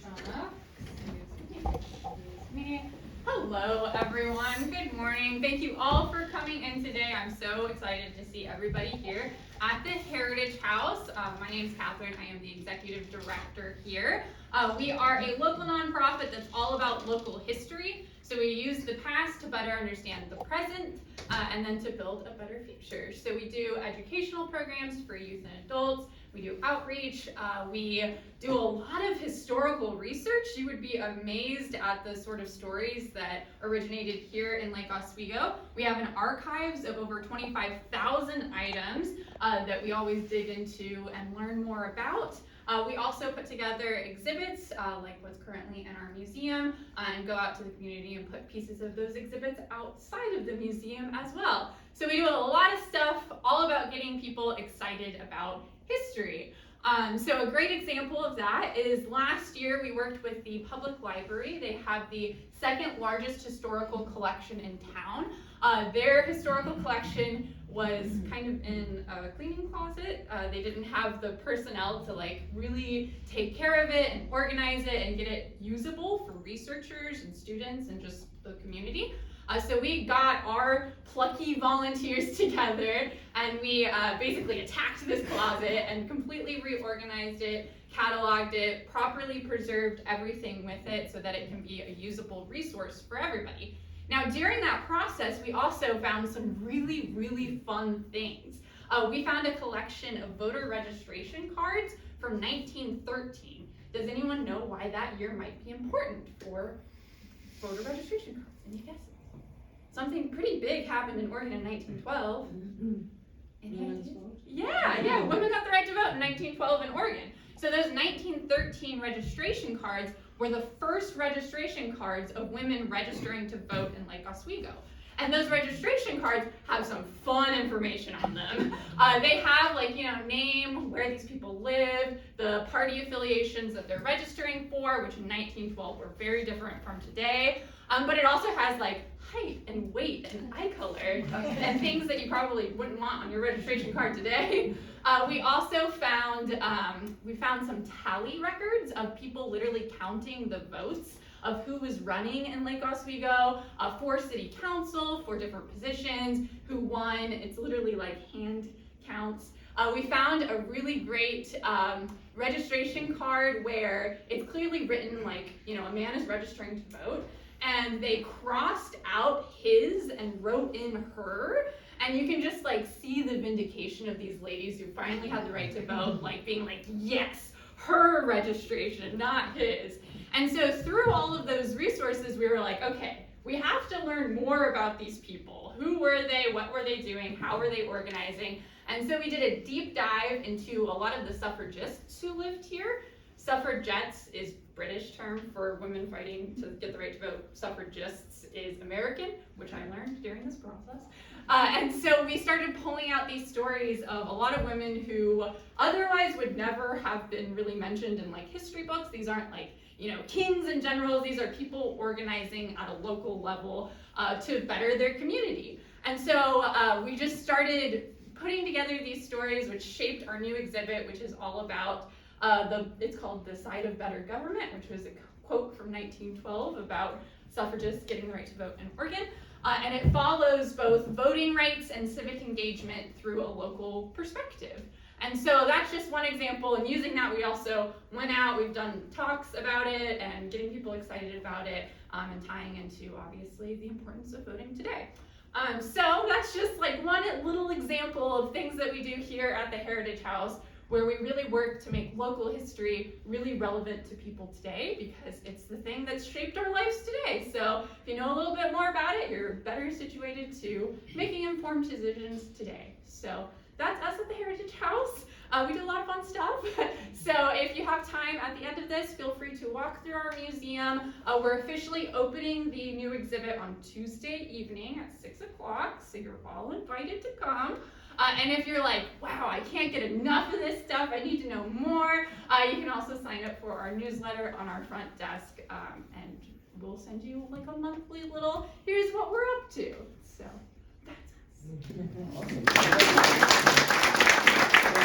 Excuse me. Hello, everyone. Good morning. Thank you all for coming in today. I'm so excited to see everybody here at the Heritage House. My name is Kathryn. I am the executive director here. We are a local nonprofit that's all about local history. So we use the past to better understand the present and then to build a better future. So we do educational programs for youth and adults. We do outreach. We do a lot of historical research. You would be amazed at the sort of stories that originated here in Lake Oswego. We have an archives of over 25,000 items that we always dig into and learn more about. We also put together exhibits like what's currently in our museum and go out to the community and put pieces of those exhibits outside of the museum as well. So we do a lot of stuff all about getting people excited about history. So a great example of that is last year we worked with the public library. They have the second largest historical collection in town. Their historical collection was kind of in a cleaning closet. They didn't have the personnel to like really take care of it and organize it and get it usable for researchers and students and just the community. So we got our plucky volunteers together and we basically attacked this closet and completely reorganized it, cataloged it, properly preserved everything with it so that it can be a usable resource for everybody. Now during that process, we also found some really, really fun things. We found a collection of voter registration cards from 1913. Does anyone know why that year might be important for voter registration cards? Any guesses? Something pretty big happened in Oregon in 1912. Yeah, women got the right to vote in 1912 in Oregon. So those 1913 registration cards were the first registration cards of women registering to vote in Lake Oswego. And those registration cards have some fun information on them. They have name, where these people live, the party affiliations that they're registering for, which in 1912 were very different from today. But it also has height and weight and eye color and things that you probably wouldn't want on your registration card today. We also found some tally records of people literally counting the votes of who was running in Lake Oswego for city council, for different positions, who won. It's literally hand counts. We found a really great registration card where it's clearly written a man is registering to vote, and they crossed out his and wrote in her. And you can just see the vindication of these ladies who finally had the right to vote, being yes, her registration, not his. And so through all of those resources, we were okay, we have to learn more about these people. Who were they? What were they doing? How were they organizing? And so we did a deep dive into a lot of the suffragists who lived here. Suffragettes is British term for women fighting to get the right to vote. Suffragists is American, which I learned during this process. And so we started pulling out these stories of a lot of women who otherwise would never have been really mentioned in history books. These aren't kings and generals. These are people organizing at a local level to better their community. And so we just started putting together these stories, which shaped our new exhibit, which is all about it's called The Side of Better Government, which was a quote from 1912 about suffragists getting the right to vote in Oregon. And it follows both voting rights and civic engagement through a local perspective. And so that's just one example. And using that, we also went out, we've done talks about it and getting people excited about it and tying into, obviously, the importance of voting today. So that's just one little example of things that we do here at the Heritage House, where we really work to make local history really relevant to people today, because it's the thing that's shaped our lives today. So if you know a little bit more about it, you're better situated to making informed decisions today. So that's us at the Heritage House. We do a lot of fun stuff. So if you have time at the end of this, feel free to walk through our museum. We're officially opening the new exhibit on Tuesday evening at 6 o'clock, so you're all invited to come. And if you're wow, I can't get enough of this stuff, I need to know more, you can also sign up for our newsletter on our front desk, and we'll send you a monthly little, here's what we're up to. So that's us.